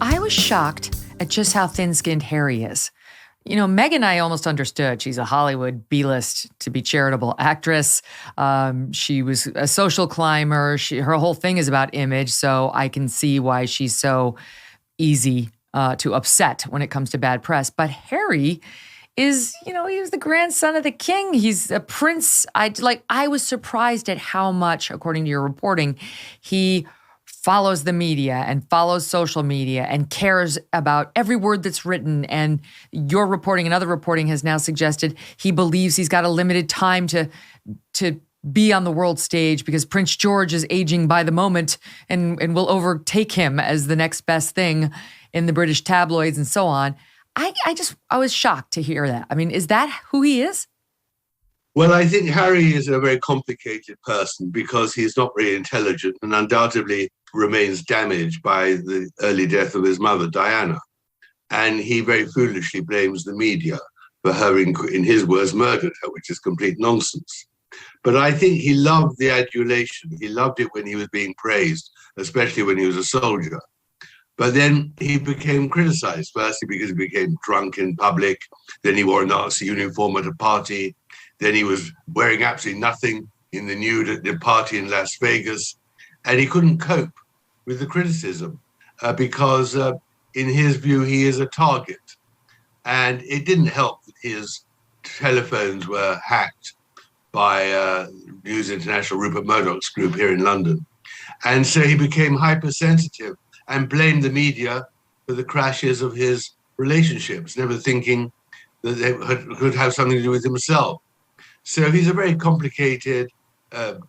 I was shocked at just how thin-skinned Harry is. You know, Meghan I almost understood. She's a Hollywood B-list to be charitable actress. She was a social climber. Her whole thing is about image, so I can see why she's so easy to upset when it comes to bad press. But Harry is, he was the grandson of the king. He's a prince. I was surprised at how much, according to your reporting, he follows the media and follows social media and cares about every word that's written. And your reporting and other reporting has now suggested he believes he's got a limited time to be on the world stage because Prince George is aging by the moment and will overtake him as the next best thing in the British tabloids and so on. I was shocked to hear that. I mean, is that who he is? Well, I think Harry is a very complicated person because he's not very intelligent and undoubtedly remains damaged by the early death of his mother, Diana. And he very foolishly blames the media for having, in his words, murdered her, which is complete nonsense. But I think he loved the adulation. He loved it when he was being praised, especially when he was a soldier. But then he became criticized, firstly because he became drunk in public. Then he wore a Nazi uniform at a party. Then he was wearing absolutely nothing in the nude at the party in Las Vegas. And he couldn't cope with the criticism because in his view, he is a target. And it didn't help that his telephones were hacked by News International, Rupert Murdoch's group here in London. And so he became hypersensitive and blamed the media for the crashes of his relationships, never thinking that they could have something to do with himself. So he's a very complicated,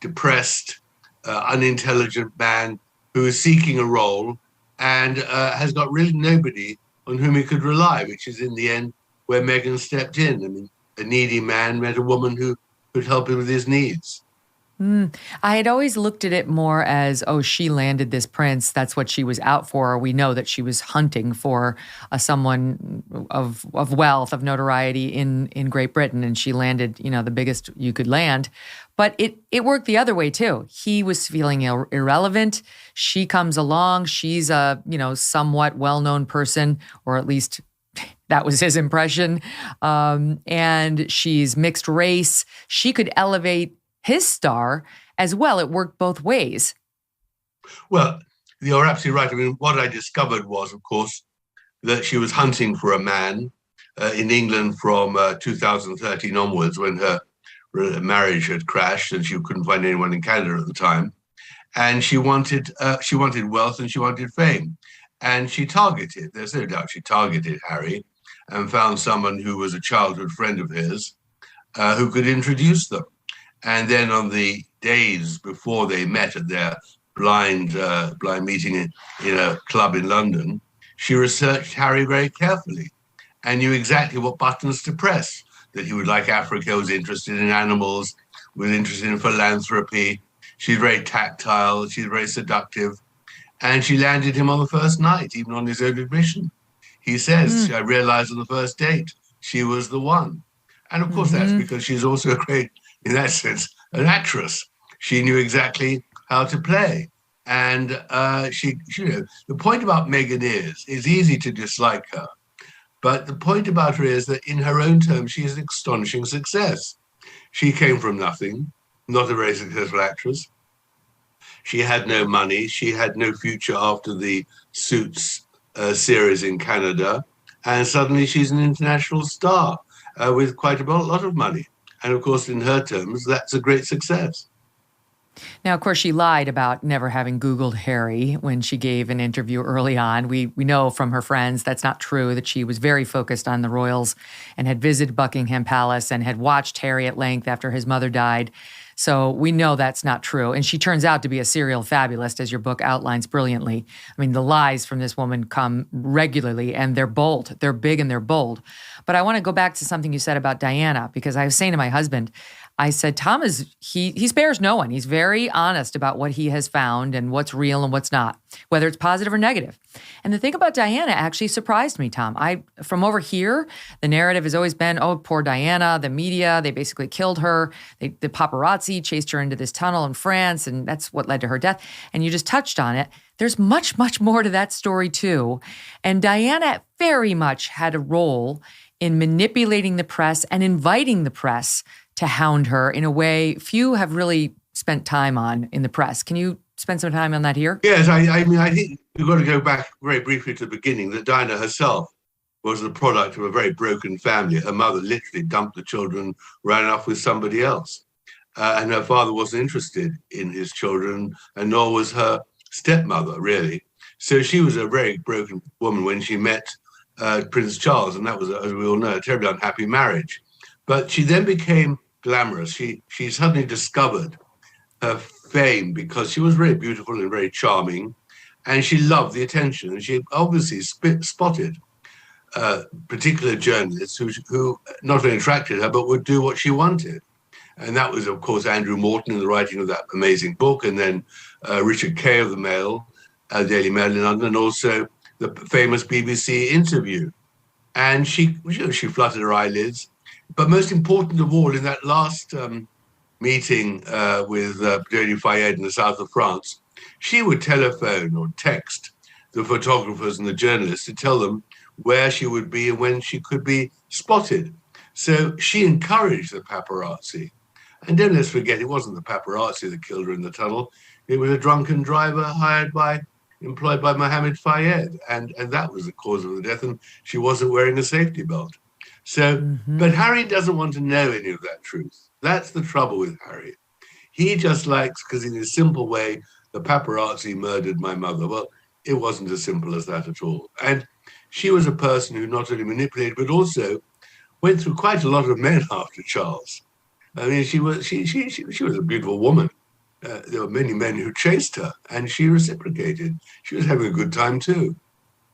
depressed, unintelligent man who is seeking a role and has got really nobody on whom he could rely, which is in the end where Meghan stepped in. I mean, a needy man met a woman who could help him with his needs. I had always looked at it more as, she landed this prince. That's what she was out for. We know that she was hunting for someone of wealth, of notoriety in Great Britain, and she landed, the biggest you could land. But it worked the other way too. He was feeling irrelevant. She comes along. She's a, somewhat well-known person, or at least that was his impression. And she's mixed race. She could elevate his star as well. It worked both ways. Well, you're absolutely right. I mean, what I discovered was, of course, that she was hunting for a man in England from 2013 onwards, when her marriage had crashed and she couldn't find anyone in Canada at the time. And she wanted wealth and she wanted fame. And there's no doubt she targeted Harry and found someone who was a childhood friend of his who could introduce them. And then on the days before they met at their blind meeting in a club in London, she researched Harry very carefully and knew exactly what buttons to press, that he would like Africa, was interested in animals, was interested in philanthropy. She's very tactile, she's very seductive. And she landed him on the first night, even on his own admission. He says, I realized on the first date, she was the one. And of course, that's because she's also a great, in that sense, an actress. She knew exactly how to play. And the point about Meghan is easy to dislike her. But the point about her is that in her own terms, she is an astonishing success. She came from nothing, not a very successful actress. She had no money. She had no future after the Suits series in Canada. And suddenly she's an international star with quite a lot of money. And of course, in her terms, that's a great success. Now, of course, she lied about never having Googled Harry when she gave an interview early on. We know from her friends that's not true, that she was very focused on the royals and had visited Buckingham Palace and had watched Harry at length after his mother died. So we know that's not true. And she turns out to be a serial fabulist, as your book outlines brilliantly. I mean, the lies from this woman come regularly, and they're bold. They're big and they're bold. But I want to go back to something you said about Diana, because I was saying to my husband, I said, Tom he spares no one. He's very honest about what he has found and what's real and what's not, whether it's positive or negative. And the thing about Diana actually surprised me, Tom. From over here, the narrative has always been, oh, poor Diana, the media, they basically killed her. The paparazzi chased her into this tunnel in France, and that's what led to her death. And you just touched on it. There's much, much more to that story too. And Diana very much had a role in manipulating the press and inviting the press to hound her in a way few have really spent time on in the press. Can you spend some time on that here? Yes, I mean, I think we've got to go back very briefly to the beginning, that Diana herself was the product of a very broken family. Her mother literally dumped the children, ran off with somebody else. And her father wasn't interested in his children, and nor was her stepmother, really. So she was a very broken woman when she met Prince Charles, and that was, as we all know, a terribly unhappy marriage. But she then became glamorous. She suddenly discovered her fame because she was very beautiful and very charming, and she loved the attention. And she obviously spotted particular journalists who not only attracted her, but would do what she wanted. And that was, of course, Andrew Morton in the writing of that amazing book, and then Richard Kay of the Mail, Daily Mail in London, and also the famous BBC interview. And she fluttered her eyelids. But most important of all, in that last meeting with Jodie Fayed in the south of France, she would telephone or text the photographers and the journalists to tell them where she would be and when she could be spotted. So she encouraged the paparazzi. And don't let's forget, it wasn't the paparazzi that killed her in the tunnel. It was a drunken driver employed by Mohammed Fayed. And that was the cause of the death. And she wasn't wearing a safety belt. So, But Harry doesn't want to know any of that truth. That's the trouble with Harry. He just likes, because in a simple way, the paparazzi murdered my mother. Well, it wasn't as simple as that at all. And she was a person who not only manipulated, but also went through quite a lot of men after Charles. I mean, she was a beautiful woman. There were many men who chased her, and she reciprocated. She was having a good time too.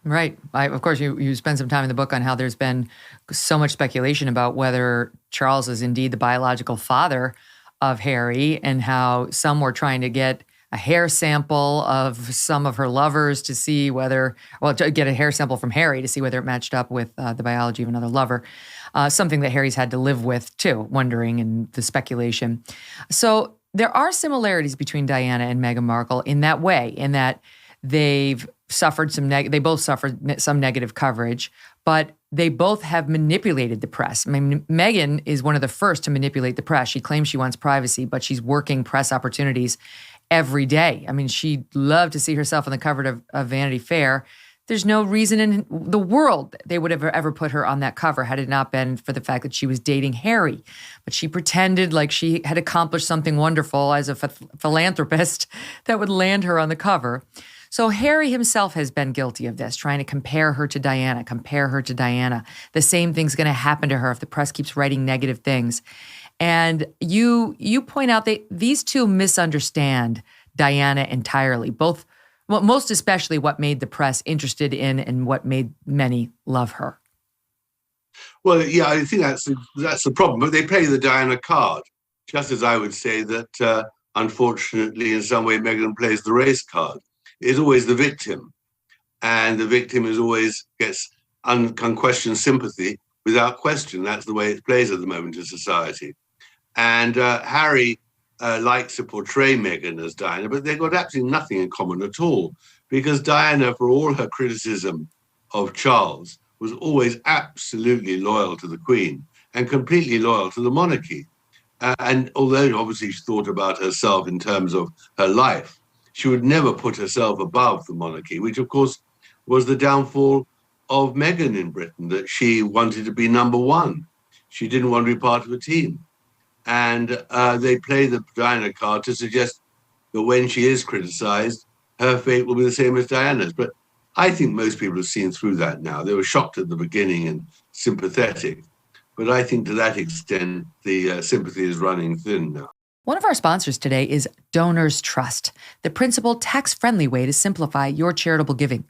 Right. Of course, you spend some time in the book on how there's been so much speculation about whether Charles is indeed the biological father of Harry, and how some were trying to get a hair sample of some of her lovers to see to get a hair sample from Harry to see whether it matched up with the biology of another lover. Something that Harry's had to live with too, wondering, and the speculation. So there are similarities between Diana and Meghan Markle in that way, in that they both suffered some negative coverage, but they both have manipulated the press. I mean, Meghan is one of the first to manipulate the press. She claims she wants privacy, but she's working press opportunities every day. I mean, she'd love to see herself on the cover of Vanity Fair. There's no reason in the world they would have ever put her on that cover had it not been for the fact that she was dating Harry. But she pretended like she had accomplished something wonderful as a philanthropist that would land her on the cover. So Harry himself has been guilty of this, trying to compare her to Diana. The same thing's going to happen to her if the press keeps writing negative things. And you point out that these two misunderstand Diana entirely, most especially what made the press interested in and what made many love her. Well, yeah, I think that's the problem. But they play the Diana card, just as I would say that, unfortunately, in some way, Meghan plays the race card. Is always the victim, and the victim gets unquestioned sympathy without question. That's the way it plays at the moment in society. And Harry likes to portray Meghan as Diana, but they've got absolutely nothing in common at all, because Diana, for all her criticism of Charles, was always absolutely loyal to the Queen and completely loyal to the monarchy. And although obviously she thought about herself in terms of her life, she would never put herself above the monarchy, which, of course, was the downfall of Meghan in Britain, that she wanted to be number one. She didn't want to be part of a team. And they play the Diana card to suggest that when she is criticized, her fate will be the same as Diana's. But I think most people have seen through that now. They were shocked at the beginning and sympathetic. But I think to that extent, the sympathy is running thin now. One of our sponsors today is Donors Trust, the principled, tax-friendly way to simplify your charitable giving.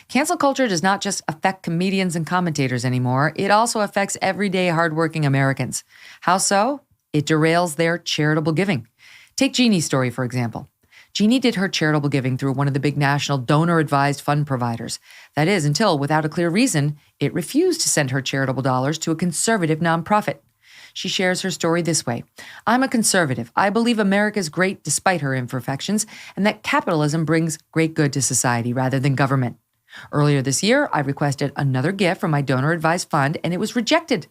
Cancel culture does not just affect comedians and commentators anymore. It also affects everyday hardworking Americans. How so? it derails their charitable giving. Take Jeannie's story, for example. Jeannie did her charitable giving through one of the big national donor-advised fund providers. That is, until, without a clear reason, it refused to send her charitable dollars to a conservative nonprofit. She shares her story this way. I'm a conservative. I believe America is great despite her imperfections, and that capitalism brings great good to society rather than government. Earlier this year, I requested another gift from my donor-advised fund, and it was rejected.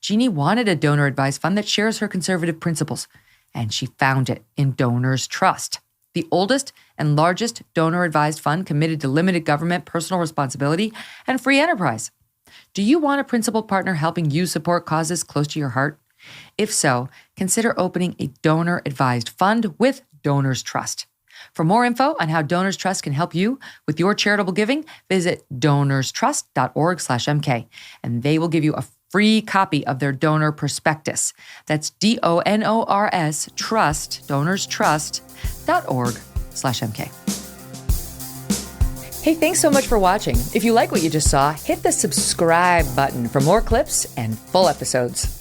Jeannie wanted a donor-advised fund that shares her conservative principles, and she found it in Donors Trust, the oldest and largest donor-advised fund committed to limited government, personal responsibility, and free enterprise. Do you want a principled partner helping you support causes close to your heart? If so, consider opening a donor-advised fund with Donors Trust. For more info on how Donors Trust can help you with your charitable giving, visit donorstrust.org/MK, and they will give you a free copy of their donor prospectus. That's DONORS Trust, donorstrust.org/MK. Hey, thanks so much for watching. If you like what you just saw, hit the subscribe button for more clips and full episodes.